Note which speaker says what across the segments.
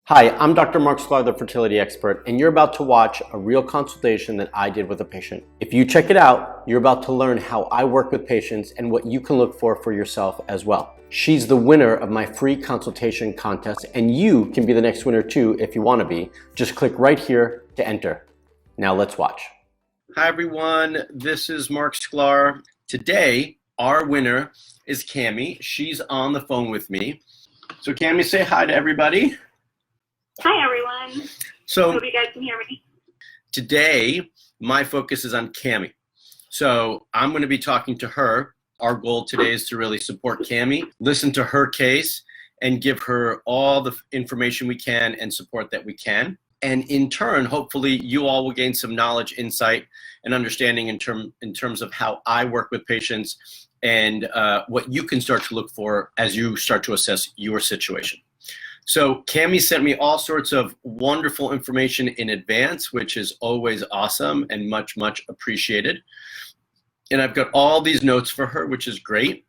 Speaker 1: Hi, I'm Dr. Marc Sklar, the fertility expert, and you're about to watch a real consultation that I did with a patient. If you check it out, you're about to learn how I work with patients and what you can look for yourself as well. She's the winner of my free consultation contest, and you can be the next winner too if you want to be. Just click right here to enter. Now let's watch. Hi everyone, this is Marc Sklar. Today, our winner is Cami. She's on the phone with me. So Cami, say hi to everybody.
Speaker 2: Hi everyone.
Speaker 1: So
Speaker 2: hope you guys can hear me.
Speaker 1: Today, my focus is on Cami. So I'm going to be talking to her. Our goal today is to really support Cami, listen to her case, and give her all the information we can and support that we can. And in turn, hopefully you all will gain some knowledge, insight, and understanding in terms of how I work with patients and what you can start to look for as you start to assess your situation. So Cami sent me all sorts of wonderful information in advance, which is always awesome and much, much appreciated. And I've got all these notes for her, which is great.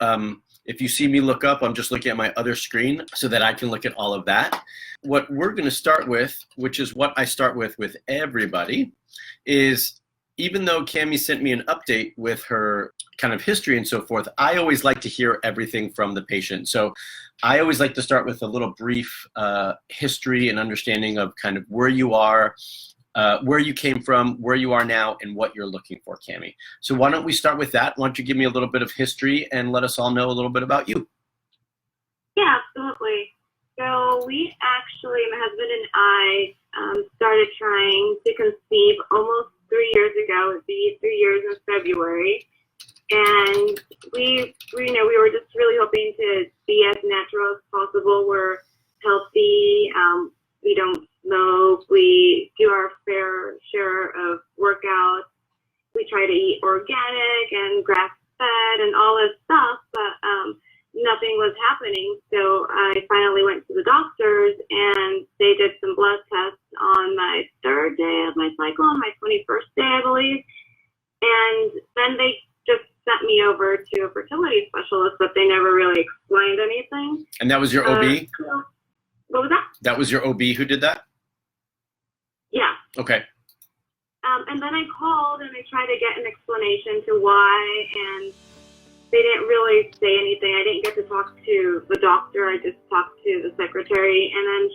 Speaker 1: If you see me look up, I'm just looking at my other screen so that I can look at all of that. What we're going to start with, which is what I start with everybody, is even though Cami sent me an update with her kind of history and so forth, I always like to hear everything from the patient. So I always like to start with a little brief history and understanding of kind of where you are, where you came from, where you are now, and what you're looking for, Cami. So why don't we start with that? Why don't you give me a little bit of history and let us all know a little bit about you?
Speaker 2: Yeah, absolutely. So we actually, my husband and I, started trying to conceive almost 3 years ago. It would be 3 years in February. And we were just really hoping to be as natural as possible. We're healthy. We don't smoke. We do our fair share of workouts. We try to eat organic and grass-fed and all this stuff, but nothing was happening. So I finally went to the doctors, and they did some blood tests on my third day of my cycle, on my 21st day, I believe. And then they just sent me over to a fertility specialist, but they never really explained anything.
Speaker 1: And that was your OB?
Speaker 2: What was that?
Speaker 1: That was your OB who did that?
Speaker 2: Yeah.
Speaker 1: Okay.
Speaker 2: And then I called and I tried to get an explanation to why, and they didn't really say anything. I didn't get to talk to the doctor. I just talked to the secretary, and then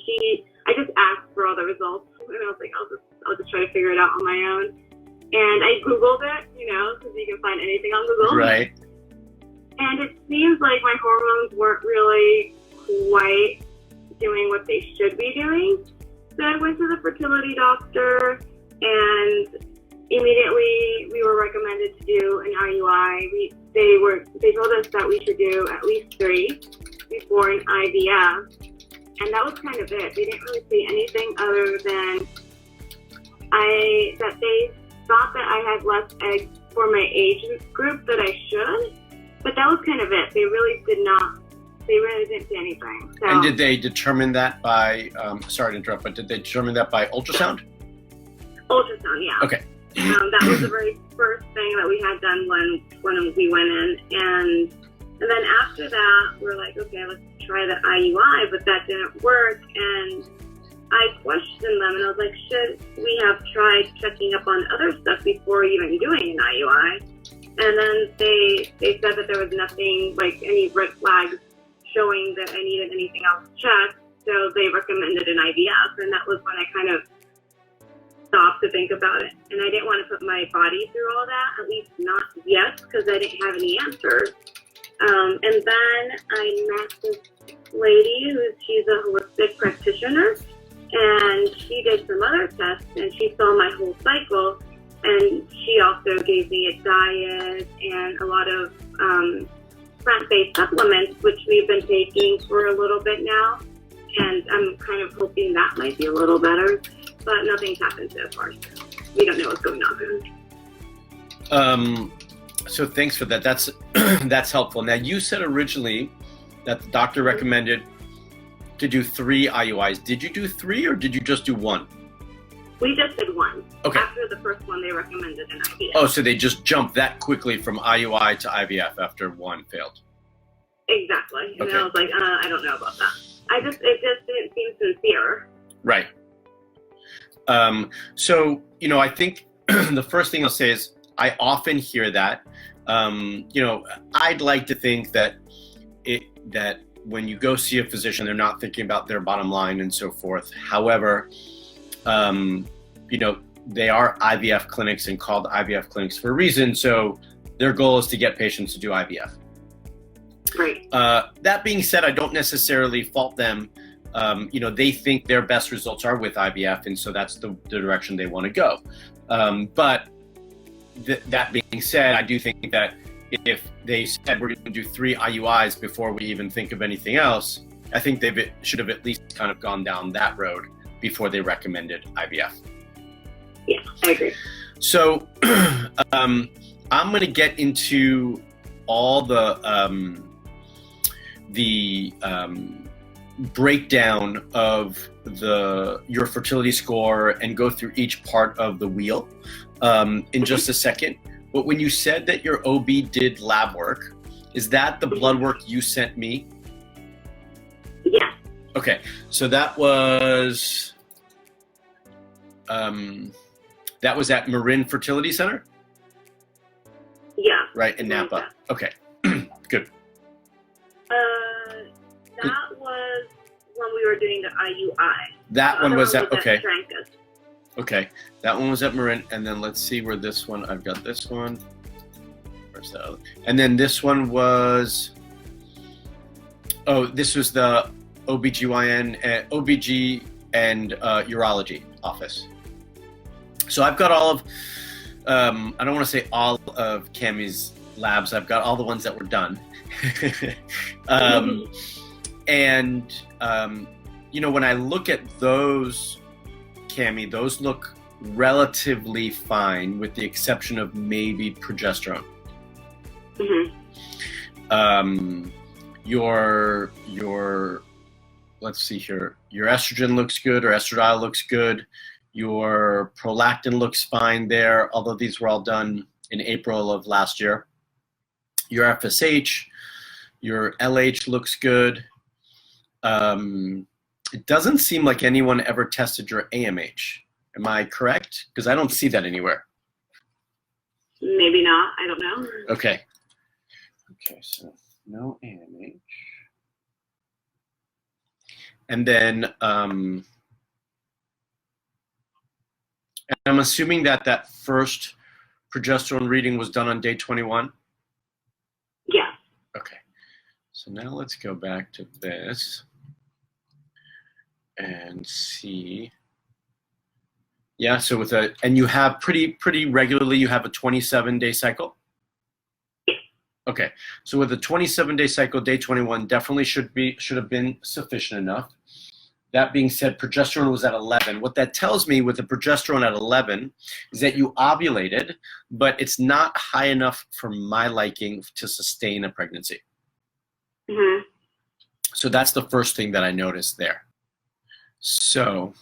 Speaker 2: I just asked for all the results, and I was like, I'll just try to figure it out on my own. And I Googled it, because you can find anything on Google.
Speaker 1: Right.
Speaker 2: And it seems like my hormones weren't really quite doing what they should be doing. So I went to the fertility doctor, and immediately we were recommended to do an IUI. They told us that we should do at least 3 before an IVF, and that was kind of it. They didn't really say anything other than that they thought that I had less eggs for my age group that I should, but that was kind of it. They really didn't say anything. So,
Speaker 1: and did they determine that by, sorry to interrupt, but did they determine that by ultrasound?
Speaker 2: Ultrasound, yeah.
Speaker 1: Okay.
Speaker 2: That was the very first thing that we had done when we went in. And then after that, we're like, okay, let's try the IUI, but that didn't work. And I questioned them, and I was like, should we have tried checking up on other stuff before even doing an IUI? And then they said that there was nothing, like any red flags showing that I needed anything else checked. So they recommended an IVF, and that was when I kind of stopped to think about it. And I didn't want to put my body through all that, at least not yet, because I didn't have any answers. And then I met this lady she's a holistic practitioner, and she did some other tests, and she saw my whole cycle, and she also gave me a diet and a lot of plant-based supplements, which we've been taking for a little bit now, and I'm kind of hoping that might be a little better, but nothing's happened so far, so we don't know what's going on.
Speaker 1: So thanks for that. That's helpful. Now, you said originally that the doctor recommended to do 3 IUIs. Did you do 3 or did you just do 1?
Speaker 2: We just did 1.
Speaker 1: Okay.
Speaker 2: After the first one, they recommended an IVF.
Speaker 1: Oh, so they just jumped that quickly from IUI to IVF after 1 failed.
Speaker 2: Exactly. And
Speaker 1: Okay.
Speaker 2: I was like, I don't know about that. it just didn't seem sincere.
Speaker 1: Right. So, I think the first thing I'll say is I often hear that. I'd like to think that when you go see a physician, they're not thinking about their bottom line and so forth. However, they are IVF clinics and called IVF clinics for a reason. So their goal is to get patients to do IVF.
Speaker 2: Right.
Speaker 1: That being said, I don't necessarily fault them. They think their best results are with IVF, and so that's the direction they want to go. But that being said, I do think that if they said we're going to do 3 IUIs before we even think of anything else, I think they should have at least kind of gone down that road before they recommended IVF.
Speaker 2: Yeah, I agree.
Speaker 1: So I'm going to get into all the breakdown of your fertility score and go through each part of the wheel in just a second. But when you said that your OB did lab work, is that the blood work you sent me?
Speaker 2: Yeah.
Speaker 1: Okay, so that was at Marin Fertility Center?
Speaker 2: Yeah.
Speaker 1: Right, in Napa. Okay, good.
Speaker 2: That was when we were doing the IUI.
Speaker 1: That one was at, okay.
Speaker 2: Strength test.
Speaker 1: Okay, that one was at Marin, and then let's see where this one, I've got this one. Where's the other? And then this one was, this was the OBGYN, OBG and urology office. So I've got all of, I don't want to say all of Cammie's labs, I've got all the ones that were done. When I look at those, Cammie, those look relatively fine with the exception of maybe progesterone.
Speaker 2: Mm-hmm.
Speaker 1: Your let's see here, your estrogen looks good, or estradiol looks good. Your prolactin looks fine there, although these were all done in April of last year. Your FSH, your LH looks good. It doesn't seem like anyone ever tested your AMH. Am I correct? Because I don't see that anywhere.
Speaker 2: Maybe not. I don't know.
Speaker 1: Okay. Okay, so no AMH. And then I'm assuming that first progesterone reading was done on day 21?
Speaker 2: Yeah.
Speaker 1: Okay. So now let's go back to this and see. Yeah, so and you have pretty regularly, you have a 27-day cycle?
Speaker 2: Yeah.
Speaker 1: Okay, so with a 27-day cycle, day 21 definitely should have been sufficient enough. That being said, progesterone was at 11. What that tells me with the progesterone at 11 is that you ovulated, but it's not high enough for my liking to sustain a pregnancy.
Speaker 2: Mm-hmm.
Speaker 1: So that's the first thing that I noticed there. So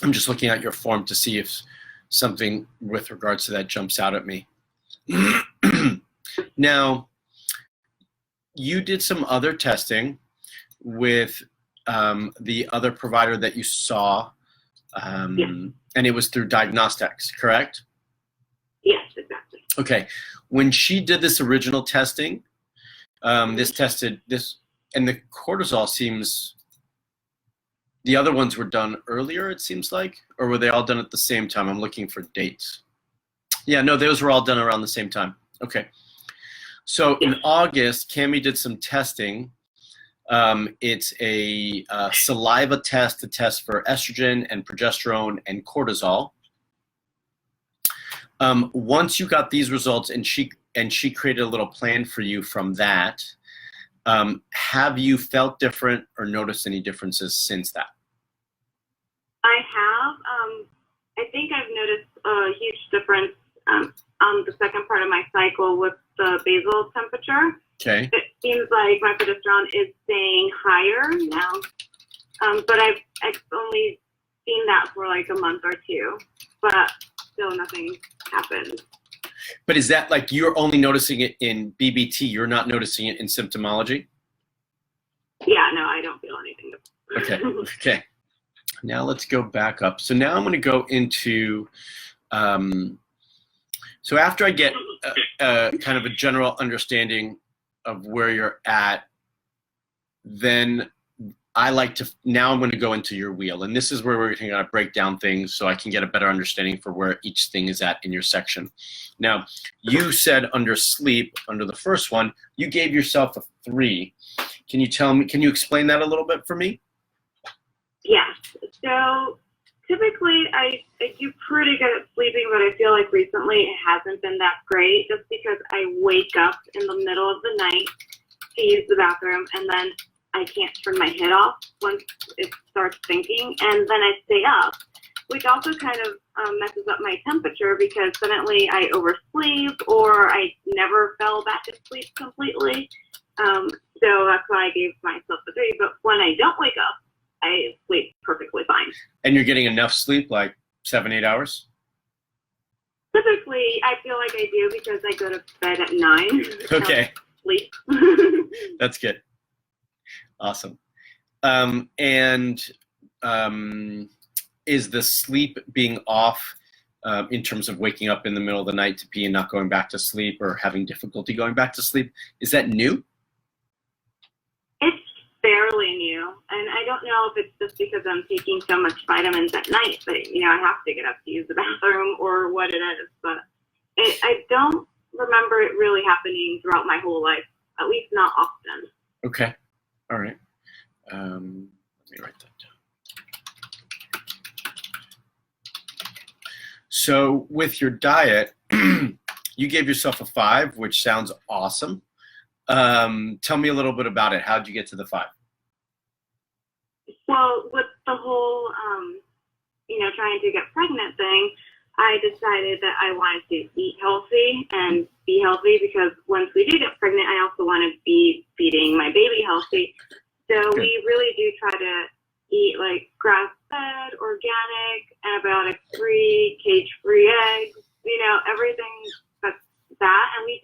Speaker 1: I'm just looking at your form to see if something with regards to that jumps out at me. Now, you did some other testing with the other provider that you saw, and it was through diagnostics, correct?
Speaker 2: Yes, exactly.
Speaker 1: Okay. When she did this original testing, this tested this, and the cortisol seems, the other ones were done earlier, it seems like, or were they all done at the same time? I'm looking for dates. Yeah, no, those were all done around the same time. Okay. So in August, Cammie did some testing. It's a saliva test to test for estrogen and progesterone and cortisol. Once you got these results and she created a little plan for you from that, have you felt different or noticed any differences since that?
Speaker 2: I have. I think I've noticed a huge difference on the second part of my cycle with the basal temperature.
Speaker 1: Okay.
Speaker 2: It seems like my progesterone is staying higher now, but I've only seen that for like a month or two, but still nothing happened.
Speaker 1: But is that like you're only noticing it in BBT? You're not noticing it in symptomology?
Speaker 2: Yeah, no, I don't feel anything.
Speaker 1: Okay. Okay. Now let's go back up. So now I'm going to go into, so after I get kind of a general understanding of where you're at, then I like to, now I'm going to go into your wheel. And this is where we're going to break down things so I can get a better understanding for where each thing is at in your section. Now, you said under sleep, under the first one, you gave yourself a 3. Can you tell me, can you explain that a little bit for me?
Speaker 2: Yeah. So typically I do pretty good at sleeping, but I feel like recently it hasn't been that great just because I wake up in the middle of the night to use the bathroom, and then I can't turn my head off once it starts thinking, and then I stay up, which also kind of messes up my temperature because suddenly I oversleep or I never fell back asleep completely. So that's why I gave myself a 3. But when I don't wake up, I sleep perfectly fine.
Speaker 1: And you're getting enough sleep, like 7-8 hours?
Speaker 2: Typically, I feel like I do because I go to bed at 9.
Speaker 1: Okay.
Speaker 2: Sleep.
Speaker 1: That's good. Awesome. Is the sleep being off in terms of waking up in the middle of the night to pee and not going back to sleep or having difficulty going back to sleep, is that new?
Speaker 2: It's fairly new, and I don't know if it's just because I'm taking so much vitamins at night, but I have to get up to use the bathroom or what it is. But I don't remember it really happening throughout my whole life, at least not often.
Speaker 1: Okay. All right. Let me write that down. So with your diet, you gave yourself a 5, which sounds awesome. Tell me a little bit about it. How'd you get to the 5?
Speaker 2: Well, with the whole, trying to get pregnant thing, I decided that I wanted to eat healthy and be healthy because once we do get pregnant, I also want to be feeding my baby healthy. So
Speaker 1: Good.
Speaker 2: we really do try to eat like grass-fed, organic, antibiotic-free, cage-free eggs, everything that's that. And we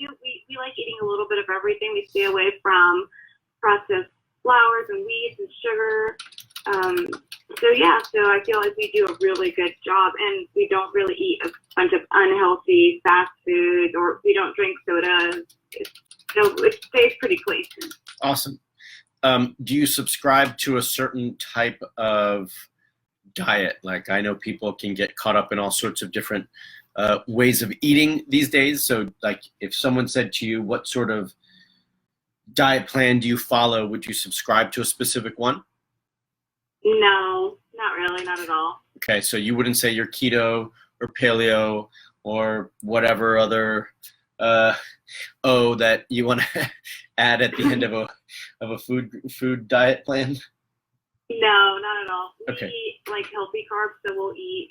Speaker 2: like eating a little bit of everything. We stay away from processed flours and wheats and sugar. So I feel like we do a really good job, and we don't really eat a bunch of unhealthy fast foods, or we don't drink sodas. It stays pretty clean.
Speaker 1: Awesome. Do you subscribe to a certain type of diet? Like, I know people can get caught up in all sorts of different ways of eating these days. So like if someone said to you, what sort of diet plan do you follow? Would you subscribe to a specific one?
Speaker 2: No, not really, not at all.
Speaker 1: Okay, so you wouldn't say you're keto or paleo or whatever other that you want to add at the end of a food diet plan?
Speaker 2: No, not at all.
Speaker 1: Okay.
Speaker 2: We eat like healthy carbs, so we'll eat,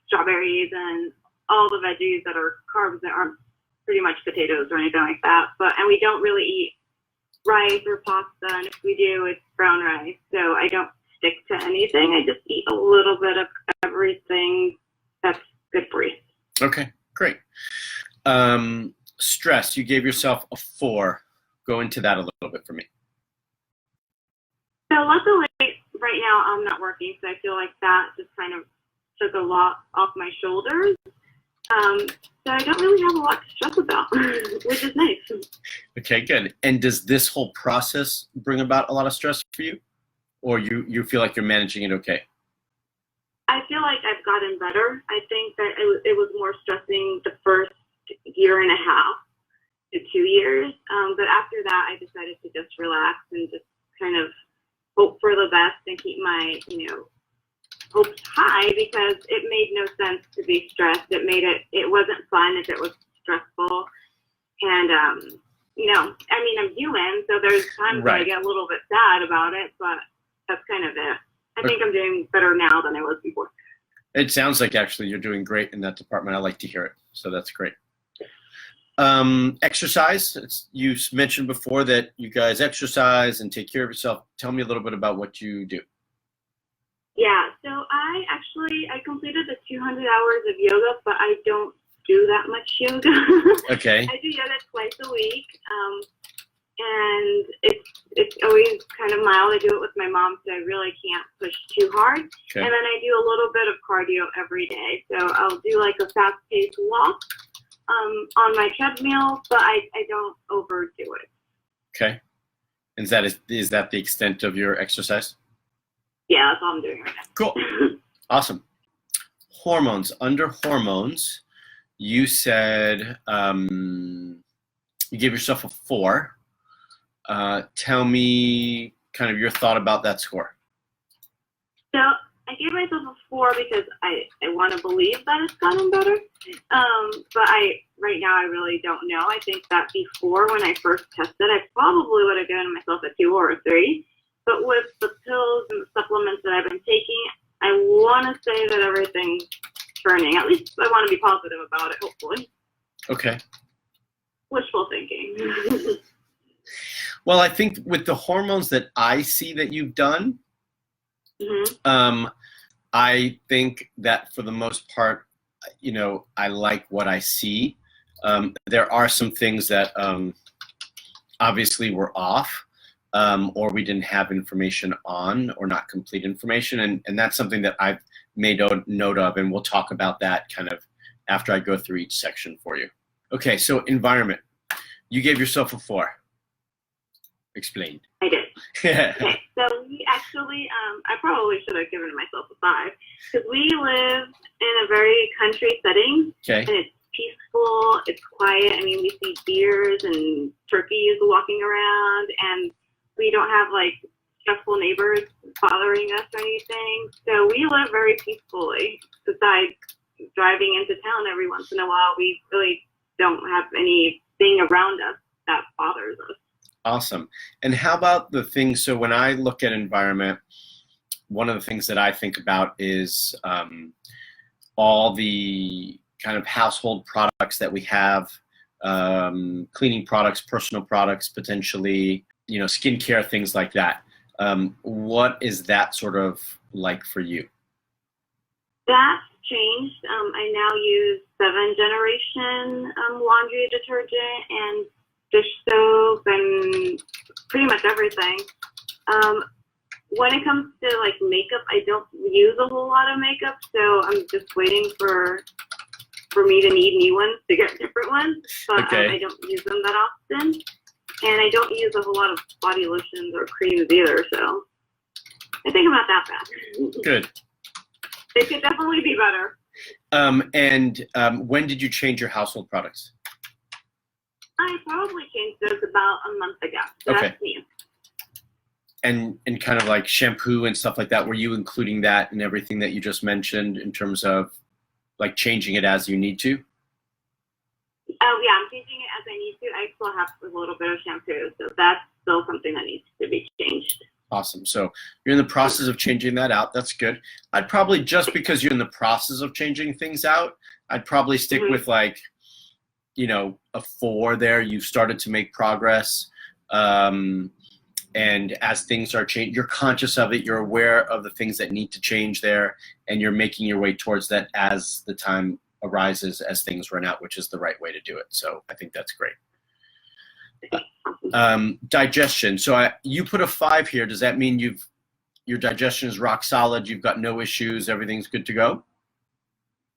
Speaker 2: strawberries and all the veggies that are carbs that aren't pretty much potatoes or anything like that. And we don't really eat rice or pasta, and if we do, it's brown rice. So I don't stick to anything. I just eat a little bit of everything that's good for you.
Speaker 1: Okay, great. Stress, you gave yourself a 4. Go into that a little bit for me.
Speaker 2: So luckily, right now I'm not working, so I feel like that just kind of took a lot off my shoulders. So I don't really have a lot to stress about, which is nice.
Speaker 1: Okay, good. And does this whole process bring about a lot of stress for you? Or you feel like you're managing it okay?
Speaker 2: I feel like I've gotten better. I think that it was more stressing the first year and a half to 2 years. But after that, I decided to just relax and just kind of hope for the best and keep my, hopes high, because it made no sense to be stressed. It wasn't fun if it was stressful. And, I'm human, so there's times where I get a little bit sad about it, but that's kind of it. I think I'm doing better now than I was before.
Speaker 1: It sounds like actually you're doing great in that department. I like to hear it. So that's great. Exercise. You mentioned before that you guys exercise and take care of yourself. Tell me a little bit about what you do.
Speaker 2: Yeah, so I completed the 200 hours of yoga, but I don't do that much yoga.
Speaker 1: Okay.
Speaker 2: I do yoga twice a week. and it's always kind of mild. I do it with my mom, so I really can't push too hard.
Speaker 1: Okay.
Speaker 2: And then I do a little bit of cardio every day. So I'll do like a fast-paced walk on my treadmill, but I don't overdo it.
Speaker 1: Okay. Is that the extent of your exercise?
Speaker 2: Yeah, that's all I'm doing right now.
Speaker 1: Cool. Awesome. Hormones. Under hormones, you said you gave yourself a 4. Tell me kind of your thought about that score.
Speaker 2: So I gave myself a 4 because I want to believe that it's gotten better. But right now I really don't know. I think that before, when I first tested, I probably would have given myself a 2 or a 3. But with the pills and the supplements that I've been taking, I want to say that everything's turning. At least I want to be positive about it, hopefully.
Speaker 1: Okay.
Speaker 2: Wishful thinking.
Speaker 1: Well, I think with the hormones that I see that you've done, I think that for the most part, I like what I see. There are some things that obviously were off, or we didn't have information on, or not complete information, and that's something that I've made note of, and we'll talk about that kind of after I go through each section for you. Okay, so environment. You gave yourself a 4. Explain.
Speaker 2: I did. Okay, so we actually, I probably should have given myself a 5, because we live in a very country setting,
Speaker 1: Okay.
Speaker 2: and it's peaceful, it's quiet. I mean, we see deers and turkeys walking around, and we don't have like stressful neighbors bothering us or anything. So we live very peacefully. Besides driving into town every once in a while, we really don't have anything around us that bothers us.
Speaker 1: Awesome. And how about the things, so when I look at environment, one of the things that I think about is all the kind of household products that we have, cleaning products, personal products, potentially, skincare, things like that. What is that sort of like for you?
Speaker 2: That's changed. I now use 7th generation laundry detergent and dish soap and pretty much everything. When it comes to like makeup, I don't use a whole lot of makeup, so I'm just waiting for me to need new ones to get different ones. But
Speaker 1: Okay.
Speaker 2: I don't use them that often, and I don't use a whole lot of body lotions or creams either. So I think I'm not that bad.
Speaker 1: Good.
Speaker 2: It could definitely be better.
Speaker 1: When did you change your household products?
Speaker 2: I probably changed those about a month ago. So
Speaker 1: Okay.
Speaker 2: That's new.
Speaker 1: And kind of like shampoo and stuff like that, were you including that in everything that you just mentioned in terms of like changing it as you need to?
Speaker 2: Oh yeah, I'm changing it as I need to. I still have a little bit of shampoo, so that's still something that needs to be changed.
Speaker 1: Awesome. So you're in the process of changing that out. That's good. I'd probably, just because you're in the process of changing things out, I'd probably stick with like, a 4 there. You've started to make progress. And as things are changing, you're conscious of it. You're aware of the things that need to change there, and you're making your way towards that as the time arises, as things run out, which is the right way to do it. So I think that's great. Digestion. So you put a 5 here. Does that mean your digestion is rock solid? You've got no issues. Everything's good to go?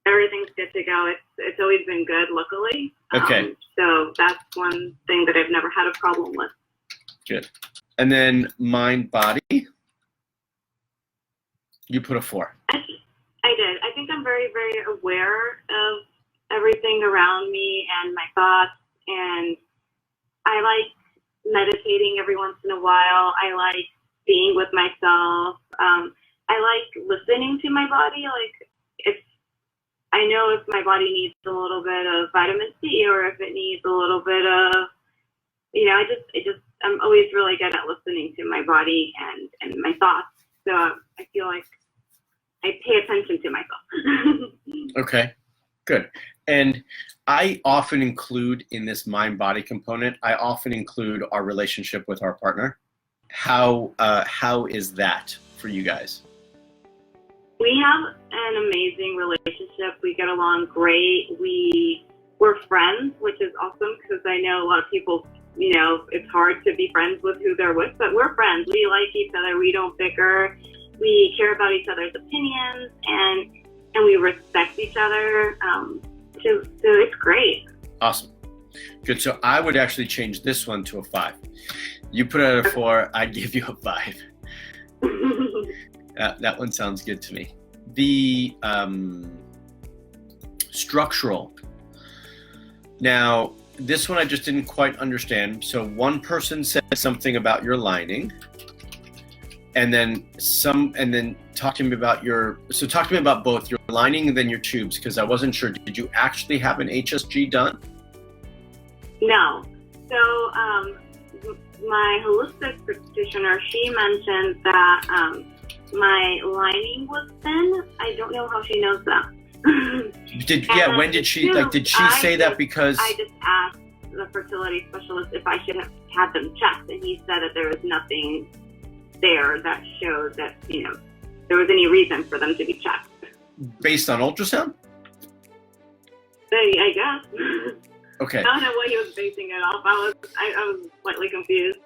Speaker 2: Everything's good to go. It's always been good, luckily.
Speaker 1: Okay.
Speaker 2: So that's one thing that I've never had a problem with.
Speaker 1: Good. And then mind, body. You put a 4.
Speaker 2: I did. I think I'm very, very aware of everything around me and my thoughts, and I like meditating every once in a while. I like being with myself. I like listening to my body. Like, if I know if my body needs a little bit of vitamin C, or if it needs a little bit of, I'm always really good at listening to my body and my thoughts. So I feel like I pay attention to myself.
Speaker 1: Okay, good. And I often include in this mind-body component, I often include our relationship with our partner. How is that for you guys?
Speaker 2: We have an amazing relationship. We get along great. We're friends, which is awesome, because I know a lot of people you know, it's hard to be friends with who they're with, but we're friends. We like each other. We don't bicker. We care about each other's opinions, and we respect each other. So it's great.
Speaker 1: Awesome. Good. So I would actually change this one to a 5. You put it at a 4, I'd give you a 5. That one sounds good to me. The structural. Now, this one I just didn't quite understand. So one person said something about your lining, and then talk to me about both your lining and then your tubes, because I wasn't sure. Did you actually have an HSG done?
Speaker 2: No. So my holistic practitioner, she mentioned that my lining was thin. I don't know how she knows that.
Speaker 1: When did she say that? Because
Speaker 2: I just asked the fertility specialist if I should have had them checked, and he said that there was nothing there that showed that, you know, there was any reason for them to be checked.
Speaker 1: Based on ultrasound?
Speaker 2: I guess.
Speaker 1: Okay.
Speaker 2: I don't know what he was basing it off. I was slightly confused.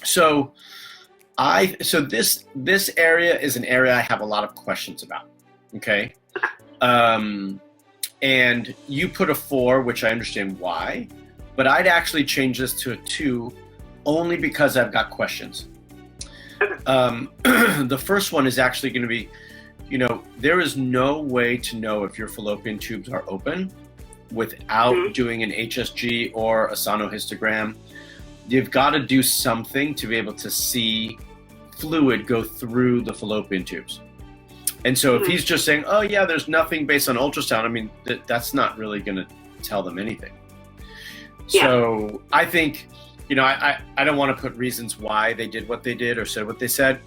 Speaker 1: So this area is an area I have a lot of questions about. Okay. And you put a 4, which I understand why, but I'd actually change this to a 2 only because I've got questions. The first one is actually going to be, you know, there is no way to know if your fallopian tubes are open without doing an HSG or a sonohystogram. You've got to do something to be able to see fluid go through the fallopian tubes. And so if he's just saying, oh yeah, there's nothing based on ultrasound, I mean, that's not really going to tell them anything. Yeah. So I think, you know, I don't want to put reasons why they did what they did or said what they said.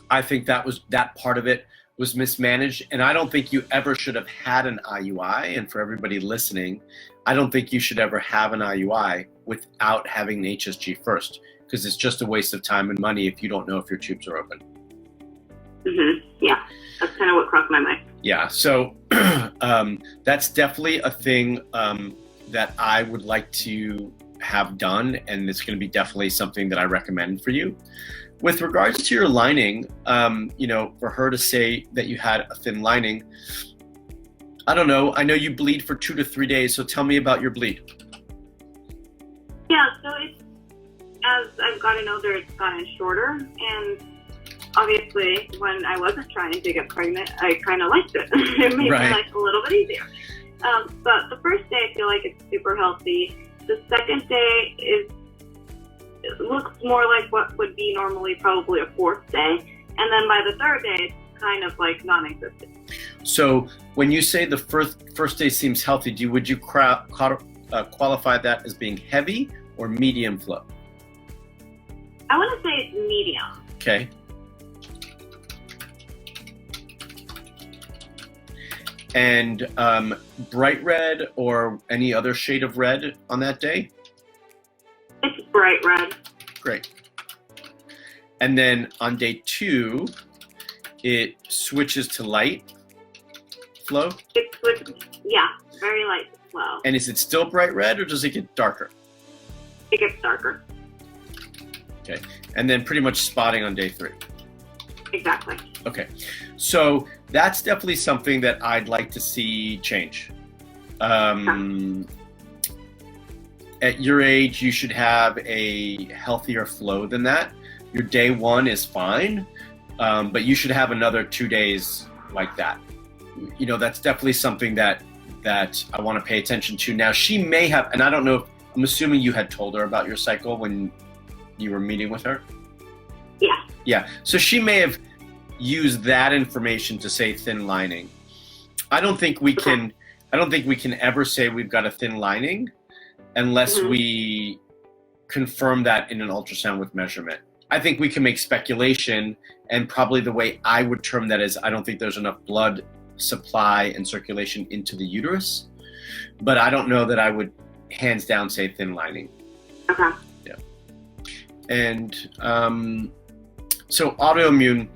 Speaker 1: I think that part of it was mismanaged, and I don't think you ever should have had an IUI. And for everybody listening, I don't think you should ever have an IUI without having an HSG first, because it's just a waste of time and money if you don't know if your tubes are open.
Speaker 2: Yeah, that's kind of what crossed my mind.
Speaker 1: Yeah, so that's definitely a thing that I would like to have done, and it's going to be definitely something that I recommend for you. With regards to your lining, you know, for her to say that you had a thin lining, I don't know. I know you bleed for 2 to 3 days, so tell me about your bleed.
Speaker 2: Yeah, so it's, as I've gotten older, it's gotten shorter, and obviously, when I wasn't trying to get pregnant, I kind of liked it. It made my life a little bit easier. But the first day, I feel like it's super healthy. The second day it looks more like what would be normally probably a 4th day. And then by the 3rd day, it's kind of like non-existent. So
Speaker 1: when you say the first day seems healthy, would you qualify that as being heavy or medium flow?
Speaker 2: I want to say it's medium.
Speaker 1: Okay. And bright red or any other shade of red on that day?
Speaker 2: It's bright red.
Speaker 1: Great. And then on day 2, it switches to light flow?
Speaker 2: It switches, yeah, very light flow.
Speaker 1: And is it still bright red, or does it get darker?
Speaker 2: It gets darker.
Speaker 1: Okay. And then pretty much spotting on day 3.
Speaker 2: Exactly.
Speaker 1: Okay. So that's definitely something that I'd like to see change. At your age, you should have a healthier flow than that. Your day 1 is fine, but you should have another 2 days like that. You know, that's definitely something that I want to pay attention to. Now, she may have, and I don't know, I'm assuming you had told her about your cycle when you were meeting with her?
Speaker 2: Yeah.
Speaker 1: Yeah. So she may have used that information to say thin lining. I don't think we can ever say we've got a thin lining unless we confirm that in an ultrasound with measurement. I think we can make speculation, and probably the way I would term that is I don't think there's enough blood supply and circulation into the uterus, but I don't know that I would hands down say thin lining.
Speaker 2: Okay.
Speaker 1: Yeah. And so autoimmune,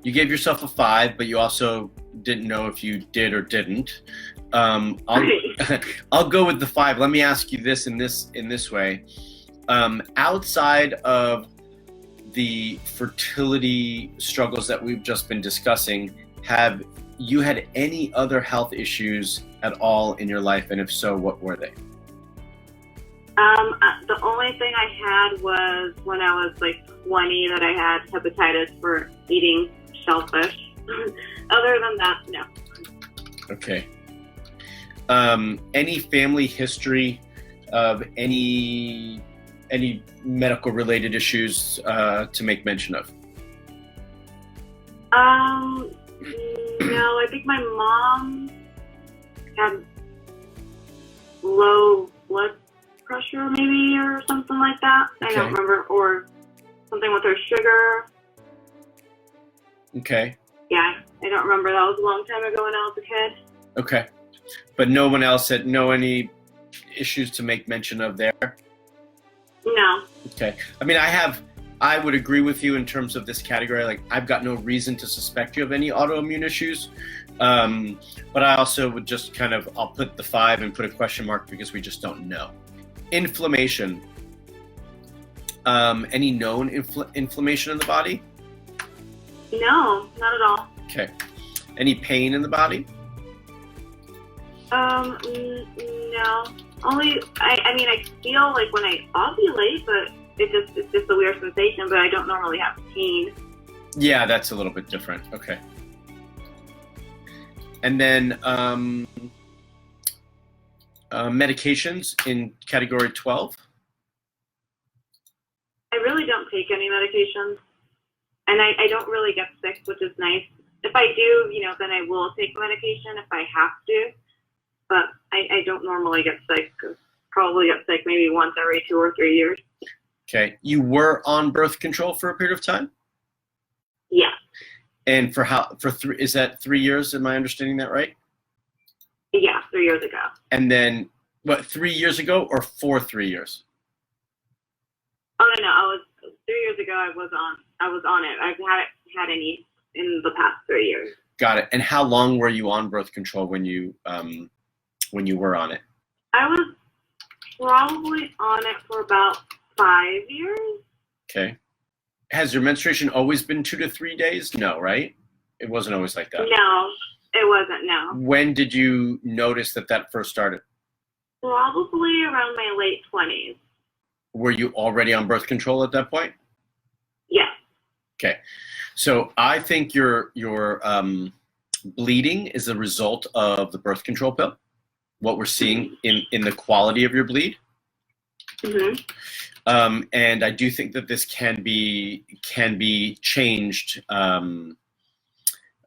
Speaker 1: you gave yourself a 5, but you also didn't know if you did or didn't. I'll I'll go with the 5. Let me ask you this in this way. Outside of the fertility struggles that we've just been discussing, have you had any other health issues at all in your life? And if so, what were they?
Speaker 2: The only thing I had was when I was like 20 that I had hepatitis for eating shellfish. Other than that, no.
Speaker 1: Okay. Any family history of any medical related issues to make mention of?
Speaker 2: No, I think my mom had low blood pressure maybe or something like that. I don't remember. Or something with her sugar.
Speaker 1: Okay.
Speaker 2: Yeah, I don't remember. That was a long time ago when I was a kid.
Speaker 1: Okay. But no one else had any issues to make mention of there?
Speaker 2: No.
Speaker 1: Okay. I mean, I would agree with you in terms of this category. Like, I've got no reason to suspect you of any autoimmune issues. But I also would just I'll put the 5 and put a question mark because we just don't know. Inflammation. Any known inflammation in the body?
Speaker 2: No, not at all.
Speaker 1: Okay. Any pain in the body?
Speaker 2: No. Only, I mean, I feel like when I ovulate, but it's just a weird sensation, but I don't normally have pain.
Speaker 1: Yeah, that's a little bit different. Okay. And then medications in category 12?
Speaker 2: I really don't take any medications, and I don't really get sick, which is nice. If I do, then I will take medication if I have to, but I don't normally get sick. Probably get sick maybe once every 2 or 3 years.
Speaker 1: Okay. You were on birth control for a period of time?
Speaker 2: Yeah.
Speaker 1: And is that 3 years? Am I understanding that right?
Speaker 2: Yeah, 3 years ago.
Speaker 1: And then, 3 years ago or for 3 years?
Speaker 2: Oh no, 3 years ago. I was on it. I've had any in the past 3 years.
Speaker 1: Got it. And how long were you on birth control when you were on it?
Speaker 2: I was probably on it for about 5 years.
Speaker 1: Okay. Has your menstruation always been 2 to 3 days? No, right? It wasn't always like that.
Speaker 2: No, it wasn't. No.
Speaker 1: When did you notice that first started?
Speaker 2: Probably around my late 20s.
Speaker 1: Were you already on birth control at that point?
Speaker 2: Yeah.
Speaker 1: Okay. So I think your bleeding is a result of the birth control pill. What we're seeing in the quality of your bleed.
Speaker 2: Mm-hmm.
Speaker 1: And I do think that this can be changed.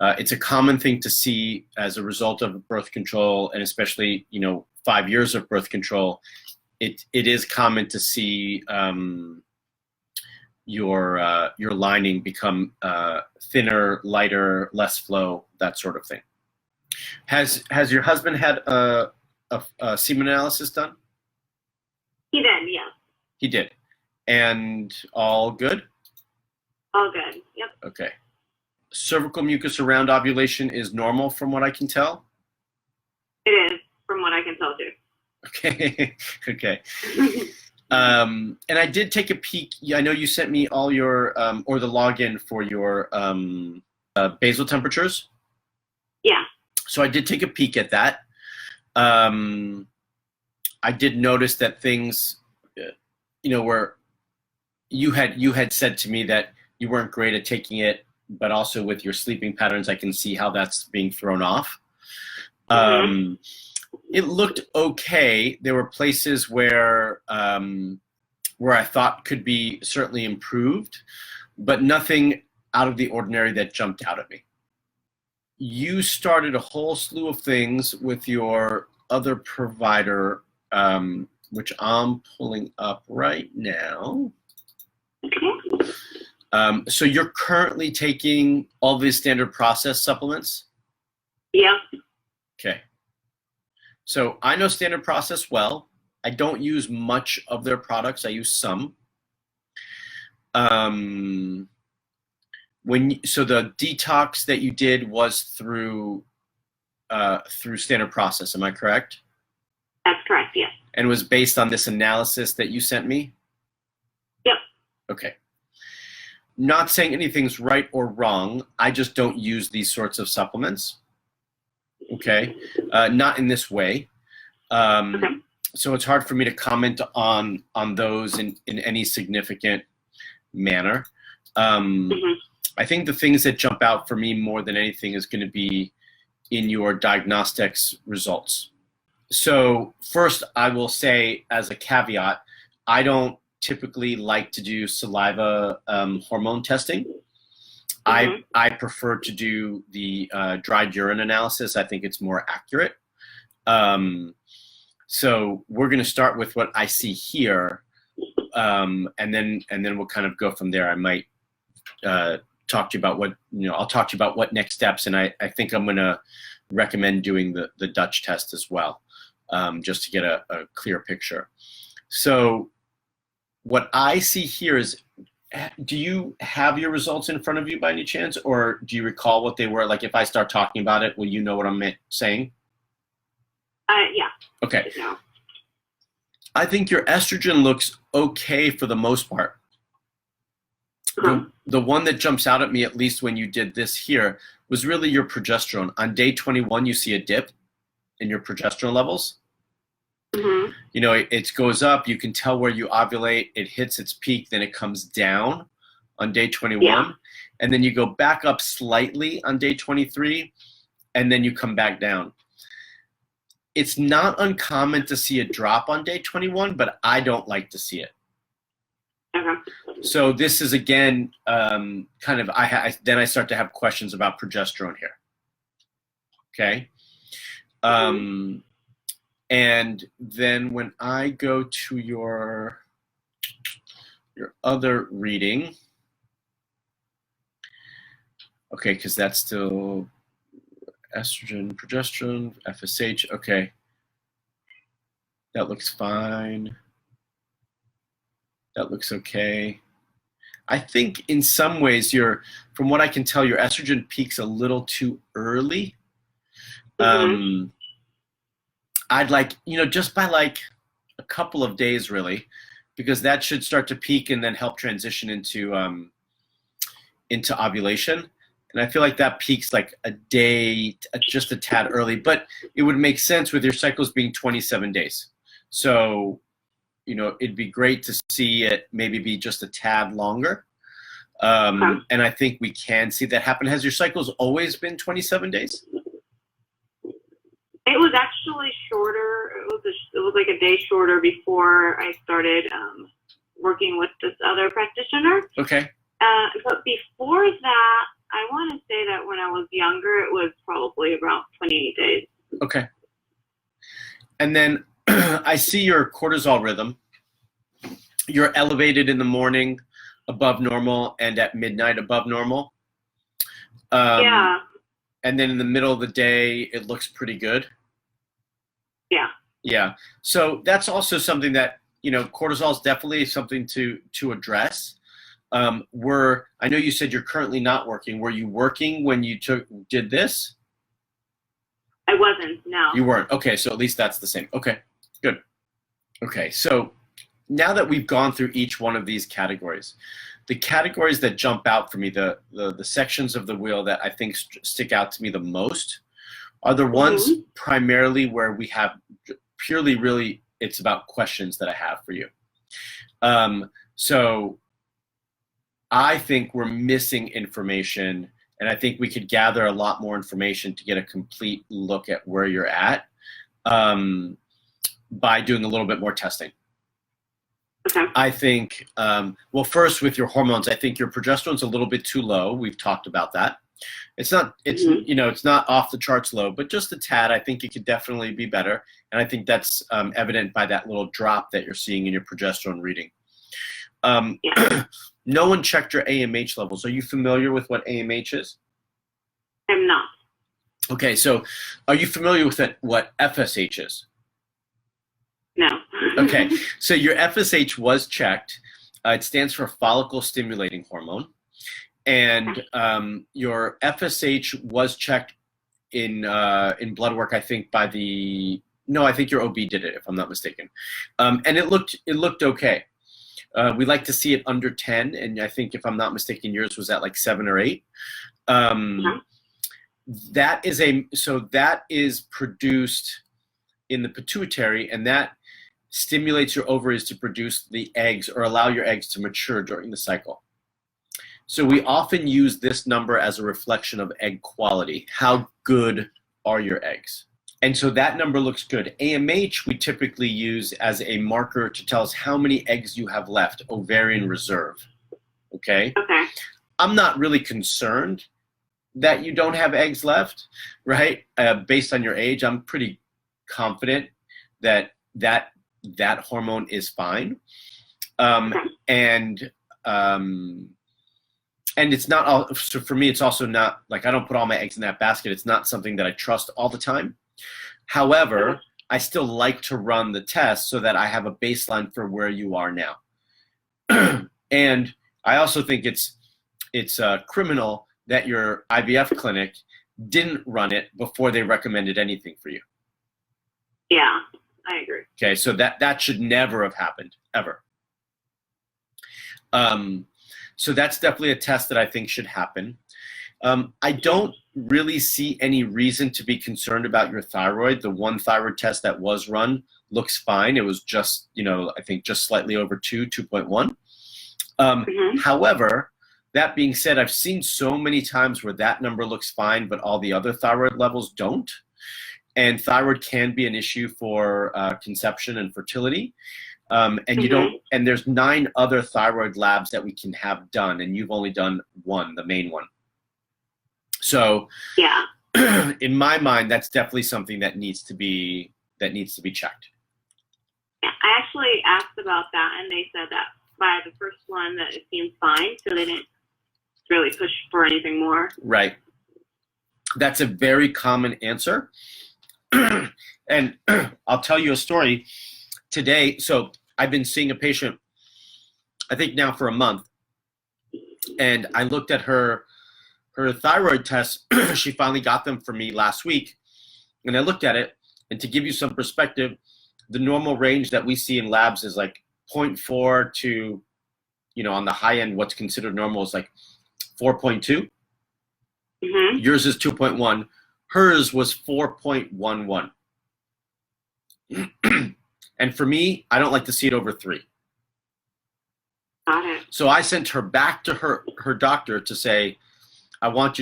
Speaker 1: It's a common thing to see as a result of birth control, and especially 5 years of birth control. It is common to see your lining become thinner, lighter, less flow, that sort of thing. Has your husband had a semen analysis done?
Speaker 2: He did, yeah.
Speaker 1: He did. And all good?
Speaker 2: All good, yep.
Speaker 1: Okay. Cervical mucus around ovulation is normal from what I can tell?
Speaker 2: It is, from what I can tell too.
Speaker 1: Okay. Okay. And I did take a peek. I know you sent me all your, or the login for your basal temperatures.
Speaker 2: Yeah.
Speaker 1: So I did take a peek at that. I did notice that things, where you had said to me that you weren't great at taking it, but also with your sleeping patterns, I can see how that's being thrown off. Mm-hmm. It looked okay. There were places where I thought could be certainly improved, but nothing out of the ordinary that jumped out at me. You started a whole slew of things with your other provider, which I'm pulling up right now.
Speaker 2: Okay.
Speaker 1: So you're currently taking all these standard process supplements?
Speaker 2: Yeah.
Speaker 1: Okay. So I know standard process well. I don't use much of their products. I use some. So the detox that you did was through standard process. Am I correct?
Speaker 2: That's correct, yes.
Speaker 1: And was based on this analysis that you sent me?
Speaker 2: Yep.
Speaker 1: Okay. Not saying anything's right or wrong. I just don't use these sorts of supplements. Okay. Not in this way.
Speaker 2: Okay.
Speaker 1: So it's hard for me to comment on those in any significant manner. I think the things that jump out for me more than anything is going to be in your diagnostics results. So first, I will say as a caveat, I don't typically like to do saliva hormone testing. I prefer to do the dried urine analysis. I think it's more accurate. So we're going to start with what I see here, and then we'll kind of go from there. I might talk to you about I'll talk to you about what next steps, and I think I'm going to recommend doing the Dutch test as well, just to get a clear picture. So what I see here is, do you have your results in front of you by any chance, or do you recall what they were? Like if I start talking about it, will you know what I'm saying?
Speaker 2: Yeah.
Speaker 1: Okay. I think your estrogen looks okay for the most part. The one that jumps out at me, at least when you did this here, was really your progesterone. On day 21, you see a dip in your progesterone levels. It goes up. You can tell where you ovulate. It hits its peak, then it comes down on day 21. Yeah. And then you go back up slightly on day 23, and then you come back down. It's not uncommon to see a drop on day 21, but I don't like to see it. So this is, again, kind of, then I start to have questions about progesterone here. Okay. And then when I go to your other reading, okay, because that's still estrogen, progesterone, FSH, okay. That looks fine. That looks okay. I think in some ways from what I can tell, your estrogen peaks a little too early. I'd like, just by like a couple of days really, because that should start to peak and then help transition into ovulation. And I feel like that peaks like a day, just a tad early, but it would make sense with your cycles being 27 days. So, it'd be great to see it maybe be just a tad longer. And I think we can see that happen. Has your cycles always been 27 days?
Speaker 2: It was actually shorter. It was like a day shorter before I started working with this other practitioner.
Speaker 1: Okay.
Speaker 2: But before that, I want to say that when I was younger, it was probably around 28 days.
Speaker 1: Okay. And then I see your cortisol rhythm. You're elevated in the morning above normal and at midnight above normal. Yeah. And then in the middle of the day, it looks pretty good.
Speaker 2: Yeah.
Speaker 1: Yeah. So that's also something that, cortisol is definitely something to address. I know you said you're currently not working. Were you working when you did this?
Speaker 2: I wasn't, no.
Speaker 1: You weren't. Okay, so at least that's the same. Okay, good. Okay, so now that we've gone through each one of these categories, the categories that jump out for me, the sections of the wheel that I think stick out to me the most are the ones primarily where we have purely really, it's about questions that I have for you. So I think we're missing information, and I think we could gather a lot more information to get a complete look at where you're at by doing a little bit more testing.
Speaker 2: Okay.
Speaker 1: I think, well, first with your hormones, I think your progesterone's a little bit too low. We've talked about that. It's not, it's not off the charts low, but just a tad. I think it could definitely be better. And I think that's evident by that little drop that you're seeing in your progesterone reading. No one checked your AMH levels. Are you familiar with what AMH is?
Speaker 2: I'm not.
Speaker 1: Okay, so are you familiar with what FSH is?
Speaker 2: No.
Speaker 1: Okay, so your FSH was checked. It stands for follicle stimulating hormone. And your FSH was checked in blood work, I think, by the No, I think your OB did it, if I'm not mistaken. And it looked okay. We like to see it under 10, and I think, if I'm not mistaken, yours was at like 7 or 8. That is produced in the pituitary, and that stimulates your ovaries to produce the eggs, or allow your eggs to mature during the cycle. So we often use this number as a reflection of egg quality. How good are your eggs? And so that number looks good. AMH we typically use as a marker to tell us how many eggs you have left, ovarian reserve. Okay?
Speaker 2: Okay.
Speaker 1: I'm not really concerned that you don't have eggs left, right? Based on your age, I'm pretty confident that hormone is fine. And it's not all, so for me, it's also not like I don't put all my eggs in that basket. It's not something that I trust all the time. However, I still like to run the test so that I have a baseline for where you are now. And I also think it's criminal that your IVF clinic didn't run it before they recommended anything for you.
Speaker 2: Yeah, I agree.
Speaker 1: Okay, so that should never have happened, ever. So that's definitely a test that I think should happen. I don't really see any reason to be concerned about your thyroid. The one thyroid test that was run looks fine. It was just, I think just slightly over 2.1. However, that being said, I've seen so many times where that number looks fine, but all the other thyroid levels don't. And thyroid can be an issue for conception and fertility. And there's 9 other thyroid labs that we can have done, and you've only done one, the main one. So
Speaker 2: yeah,
Speaker 1: in my mind, that's definitely something that needs to be checked.
Speaker 2: Yeah, I actually asked about that, and they said that by the first one that it seemed fine, so they didn't really push for anything more.
Speaker 1: Right. That's a very common answer. And I'll tell you a story today. So I've been seeing a patient, I think now for a month, and I looked at her thyroid tests. She finally got them for me last week, and I looked at it, and to give you some perspective, the normal range that we see in labs is like 0.4 to, on the high end, what's considered normal is like 4.2. Yours is 2.1. Hers was 4.11. And for me, I don't like to see it over 3.
Speaker 2: Got it.
Speaker 1: So I sent her back to her doctor to say, I want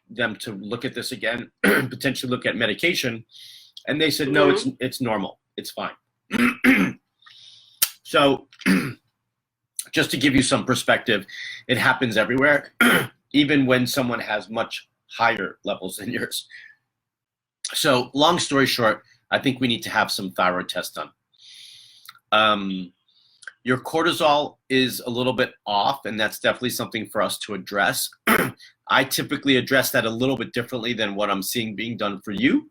Speaker 1: them to look at this again, potentially look at medication. And they said, no, it's normal. It's fine. So just to give you some perspective, it happens everywhere, even when someone has much higher levels than yours. So long story short, I think we need to have some thyroid tests done. Your cortisol is a little bit off, and that's definitely something for us to address. I typically address that a little bit differently than what I'm seeing being done for you.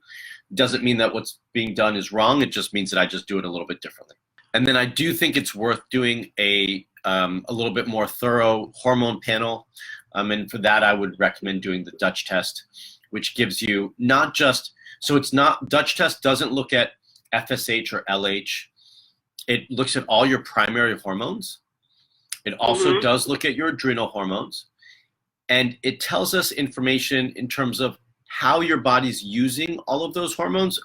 Speaker 1: Doesn't mean that what's being done is wrong. It just means that I just do it a little bit differently. And then I do think it's worth doing a little bit more thorough hormone panel. And for that, I would recommend doing the Dutch test, which gives you not just, so it's not, Dutch test doesn't look at FSH or LH. It looks at all your primary hormones. It also does look at your adrenal hormones. And it tells us information in terms of how your body's using all of those hormones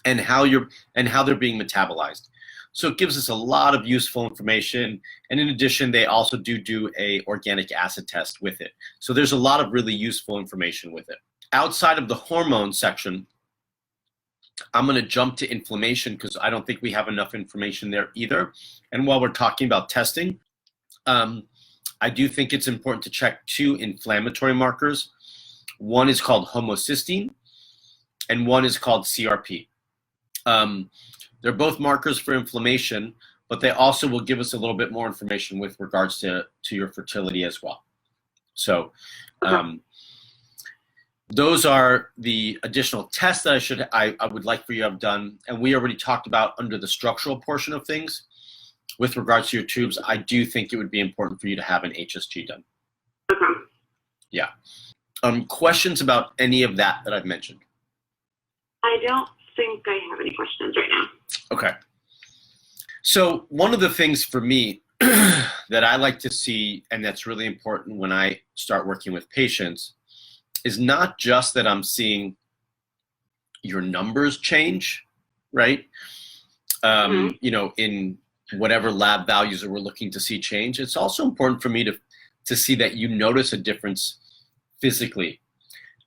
Speaker 1: and how they're being metabolized. So it gives us a lot of useful information. And in addition, they also do a organic acid test with it. So there's a lot of really useful information with it. Outside of the hormone section, I'm going to jump to inflammation because I don't think we have enough information there either. And while we're talking about testing, I do think it's important to check 2 inflammatory markers. One is called homocysteine, and one is called CRP. They're both markers for inflammation, but they also will give us a little bit more information with regards to your fertility as well. So those are the additional tests that I would like for you to have done. And we already talked about under the structural portion of things. With regards to your tubes, I do think it would be important for you to have an HSG done. Yeah. Questions about any of that I've mentioned?
Speaker 2: I don't think I have any questions right now.
Speaker 1: Okay. So one of the things for me that I like to see, and that's really important when I start working with patients, is not just that I'm seeing your numbers change, right? You know, in whatever lab values that we're looking to see change. It's also important for me to see that you notice a difference physically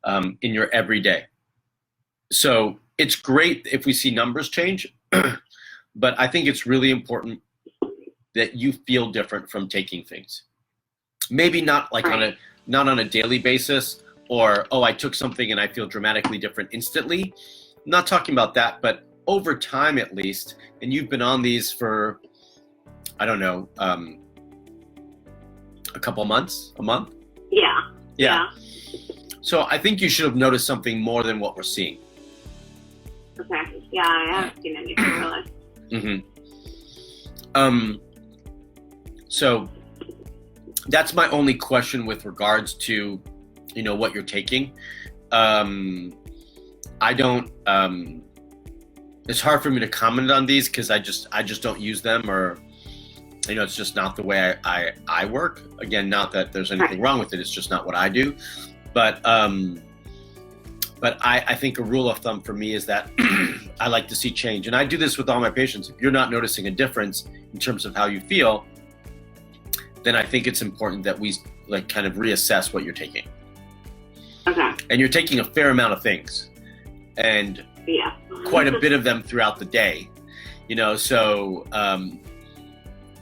Speaker 1: in your everyday. So it's great if we see numbers change, but I think it's really important that you feel different from taking things. Maybe not like not on a daily basis, or, oh, I took something and I feel dramatically different instantly. I'm not talking about that, but over time at least, and you've been on these for, I don't know, a couple months, a month?
Speaker 2: Yeah.
Speaker 1: So I think you should have noticed something more than what we're seeing.
Speaker 2: Okay. Yeah, I haven't seen anything really.
Speaker 1: So that's my only question with regards to, you know, what you're taking. I don't, it's hard for me to comment on these because I just don't use them, or, you know, it's just not the way I work. Again, not that there's anything wrong with it. It's just not what I do. But I think a rule of thumb for me is that I like to see change. And I do this with all my patients. If you're not noticing a difference in terms of how you feel, then I think it's important that we like kind of reassess what you're taking.
Speaker 2: Okay.
Speaker 1: And you're taking a fair amount of things, and quite a bit of them throughout the day, you know, so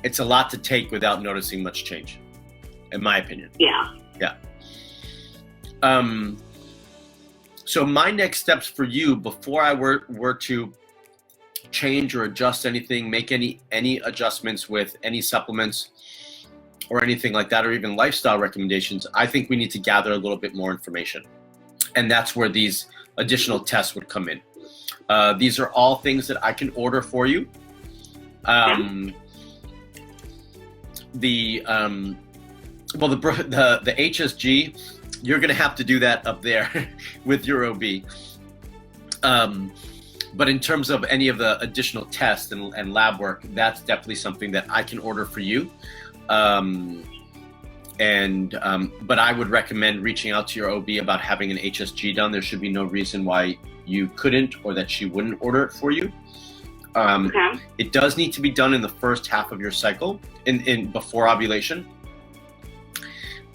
Speaker 1: it's a lot to take without noticing much change, in my opinion.
Speaker 2: Yeah.
Speaker 1: So my next steps for you, before I were to change or adjust anything, make any adjustments with any supplements or anything like that, or even lifestyle recommendations, I think we need to gather a little bit more information. And that's where these additional tests would come in. These are all things that I can order for you. The HSG, you're going to have to do that up there with your OB. But in terms of any of the additional tests and lab work, that's definitely something that I can order for you. But I would recommend reaching out to your OB about having an HSG done. There should be no reason why you couldn't, or that she wouldn't order it for you. It does need to be done in the first half of your cycle, in before ovulation.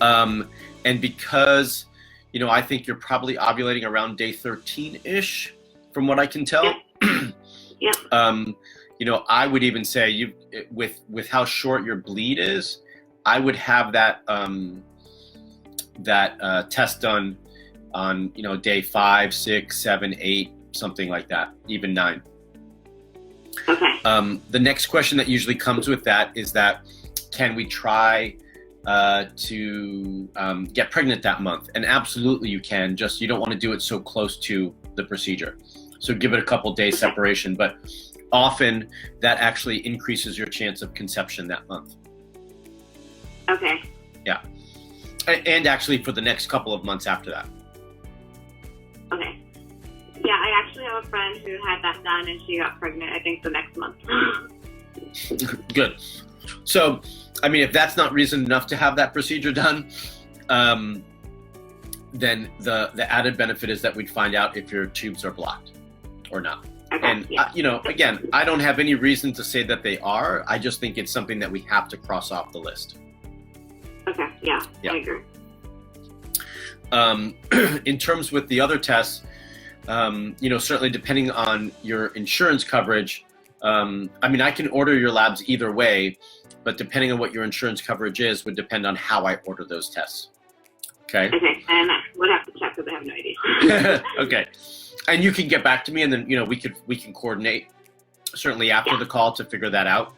Speaker 1: And because, you know, I think you're probably ovulating around day 13-ish, from what I can tell. You know, I would even say with how short your bleed is, I would have that test done on, you know, day 5, 6, 7, 8, something like that, even 9.
Speaker 2: Okay.
Speaker 1: The next question that usually comes with that is that, can we try to get pregnant that month? And absolutely you can, just you don't want to do it so close to the procedure. So give it a couple days separation, but often that actually increases your chance of conception that month.
Speaker 2: Okay.
Speaker 1: Yeah. And actually for the next couple of months after that.
Speaker 2: Okay. Yeah, I actually have a friend who had that done and she got pregnant, I think, the next month.
Speaker 1: Good. So, I mean, if that's not reason enough to have that procedure done, then the added benefit is that we'd find out if your tubes are blocked or not.
Speaker 2: Okay,
Speaker 1: and, you know, again, I don't have any reason to say that they are. I just think it's something that we have to cross off the list.
Speaker 2: Okay, yeah. I agree.
Speaker 1: In terms with the other tests, you know, certainly depending on your insurance coverage, I mean, I can order your labs either way, but depending on what your insurance coverage is would depend on how I order those tests. Okay.
Speaker 2: Okay, and I would have to check because I have no idea.
Speaker 1: Okay, and you can get back to me, and then, you know, we can coordinate certainly after the call to figure that out.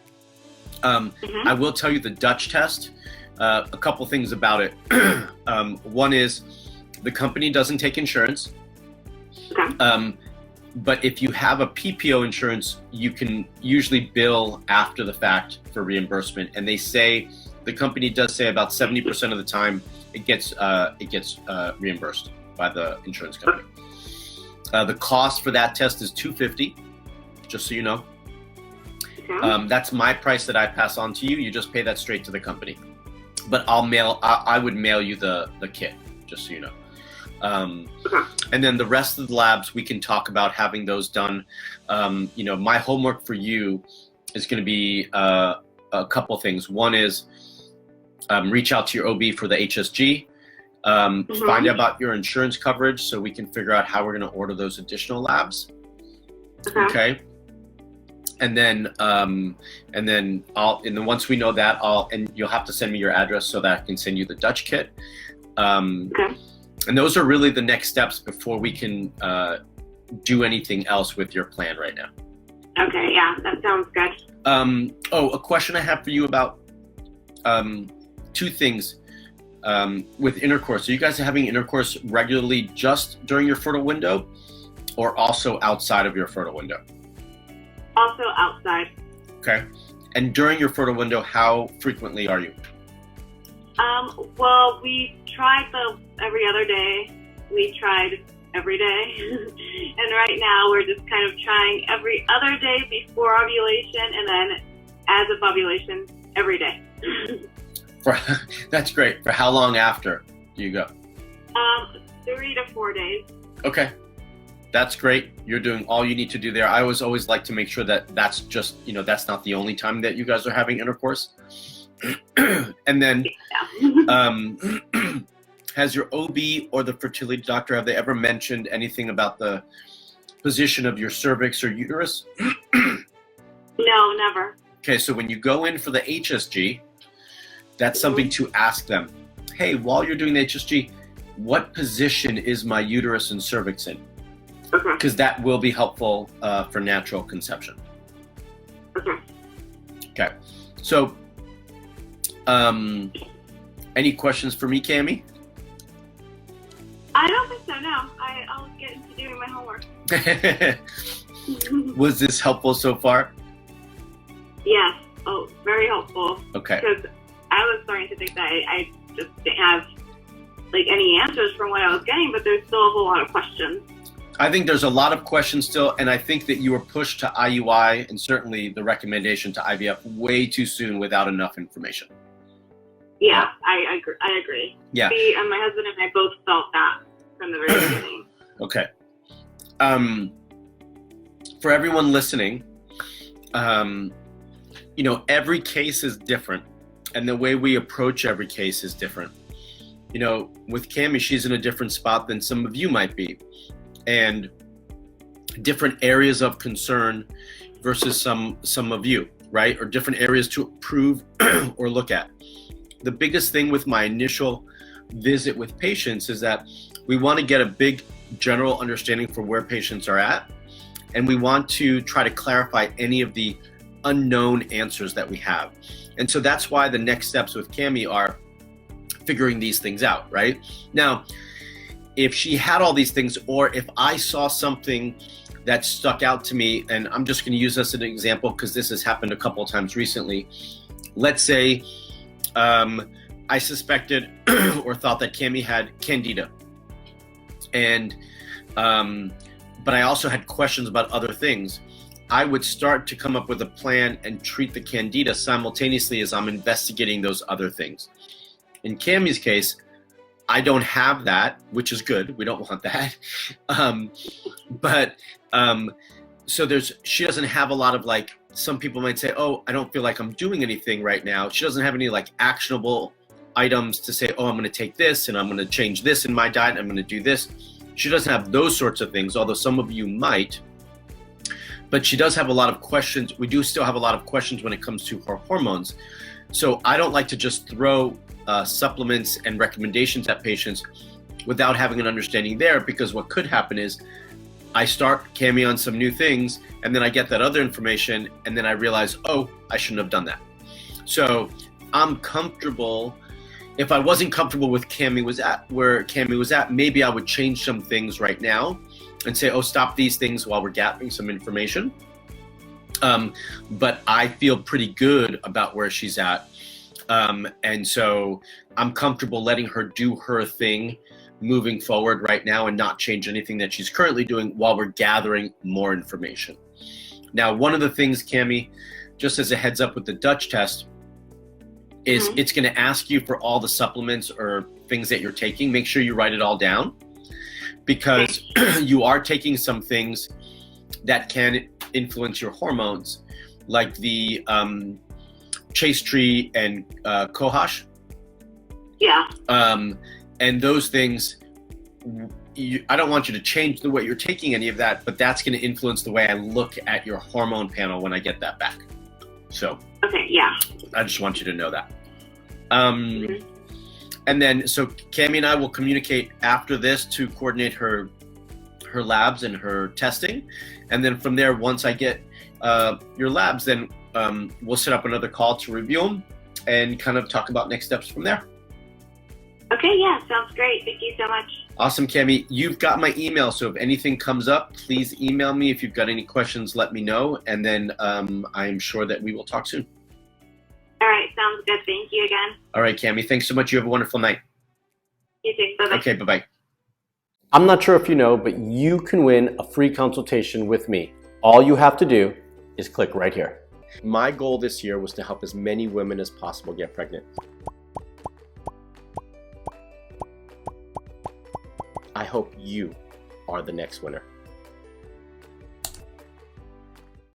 Speaker 1: I will tell you the Dutch test. A couple things about it. One is the company doesn't take insurance.
Speaker 2: Okay.
Speaker 1: But if you have a PPO insurance, you can usually bill after the fact for reimbursement. And they say, the company does say about 70% of the time it gets reimbursed by the insurance company. The cost for that test is $250, just so you know.
Speaker 2: Okay.
Speaker 1: That's my price that I pass on to you. You just pay that straight to the company. But I would mail you the kit, just so you know.
Speaker 2: Okay.
Speaker 1: And then the rest of the labs, we can talk about having those done. My homework for you is going to be a couple things. One is reach out to your OB for the HSG. Find out about your insurance coverage so we can figure out how we're going to order those additional labs. Okay. And then once we know that, and you'll have to send me your address so that I can send you the Dutch kit.
Speaker 2: Okay.
Speaker 1: And those are really the next steps before we can do anything else with your plan right now.
Speaker 2: Okay, yeah, that sounds good.
Speaker 1: A question I have for you about two things with intercourse. Are you guys having intercourse regularly just during your fertile window or also outside of your fertile window?
Speaker 2: Also outside.
Speaker 1: Okay. And during your fertile window, how frequently are you?
Speaker 2: Well, we tried the every other day. We tried every day. And right now we're just kind of trying every other day before ovulation and then as of ovulation every day.
Speaker 1: That's great. For how long after do you go?
Speaker 2: 3 to 4 days.
Speaker 1: Okay. That's great. You're doing all you need to do there. I always like to make sure that that's just, that's not the only time that you guys are having intercourse. And then, has your OB or the fertility doctor, have they ever mentioned anything about the position of your cervix or uterus?
Speaker 2: No, never.
Speaker 1: Okay, so when you go in for the HSG, that's something to ask them. Hey, while you're doing the HSG, what position is my uterus and cervix in?
Speaker 2: Okay.
Speaker 1: Because that will be helpful for natural conception.
Speaker 2: Okay.
Speaker 1: Okay. So, any questions for me, Cammie?
Speaker 2: I don't think so, no. I'll get into doing my homework.
Speaker 1: Was this helpful so far?
Speaker 2: Yes. Oh, very helpful.
Speaker 1: Okay.
Speaker 2: Because I was starting to think that I just didn't have any answers from what I was getting, but there's still a whole lot of questions.
Speaker 1: I think there's a lot of questions still, and I think that you were pushed to IUI and certainly the recommendation to IVF way too soon without enough information.
Speaker 2: Yeah, I agree.
Speaker 1: Yeah.
Speaker 2: And my husband and I both felt that from the very beginning.
Speaker 1: Okay. For everyone listening, every case is different, and the way we approach every case is different. With Cammie, she's in a different spot than some of you might be, and different areas of concern versus some of you, right? Or different areas to improve or look at. The biggest thing with my initial visit with patients is that we want to get a big general understanding for where patients are at, and we want to try to clarify any of the unknown answers that we have. And so that's why the next steps with Cammie are figuring these things out, right? Now, if she had all these things, or if I saw something that stuck out to me, and I'm just going to use this as an example because this has happened a couple of times recently. Let's say I suspected or thought that Cammie had candida, and but I also had questions about other things. I would start to come up with a plan and treat the candida simultaneously as I'm investigating those other things. In Cammie's case, I don't have that, which is good. We don't want that. So she doesn't have a lot of some people might say, oh, I don't feel like I'm doing anything right now. She doesn't have any actionable items to say, oh, I'm going to take this and I'm going to change this in my diet. I'm going to do this. She doesn't have those sorts of things, although some of you might. But she does have a lot of questions. We do still have a lot of questions when it comes to her hormones. So I don't like to just throw supplements and recommendations at patients without having an understanding there, because what could happen is I start Cammie on some new things, and then I get that other information, and then I realize, oh, I shouldn't have done that. So I'm comfortable. If I wasn't comfortable with where Cammie was at, maybe I would change some things right now and say, oh, stop these things while we're gathering some information. But I feel pretty good about where she's at. And so I'm comfortable letting her do her thing moving forward right now and not change anything that she's currently doing while we're gathering more information. Now, one of the things, Cammie, just as a heads up with the Dutch test, is it's going to ask you for all the supplements or things that you're taking. Make sure you write it all down, because you are taking some things that can influence your hormones, like the chase tree and cohosh.
Speaker 2: Yeah.
Speaker 1: And those things, I don't want you to change the way you're taking any of that, but that's going to influence the way I look at your hormone panel when I get that back. So
Speaker 2: Okay, yeah.
Speaker 1: I just want you to know that. And then, so Cammie and I will communicate after this to coordinate her labs and her testing. And then from there, once I get your labs, then we'll set up another call to review them and kind of talk about next steps from there.
Speaker 2: Okay, yeah, sounds great. Thank you so much.
Speaker 1: Awesome, Cammie. You've got my email, so if anything comes up, please email me. If you've got any questions, let me know, and then I'm sure that we will talk soon.
Speaker 2: All right, sounds good. Thank you again.
Speaker 1: All right, Cammie, thanks so much. You have a wonderful night.
Speaker 2: You too. Bye-bye.
Speaker 1: Okay, bye-bye. I'm not sure if you know, but you can win a free consultation with me. All you have to do is click right here. My goal this year was to help as many women as possible get pregnant. I hope you are the next winner.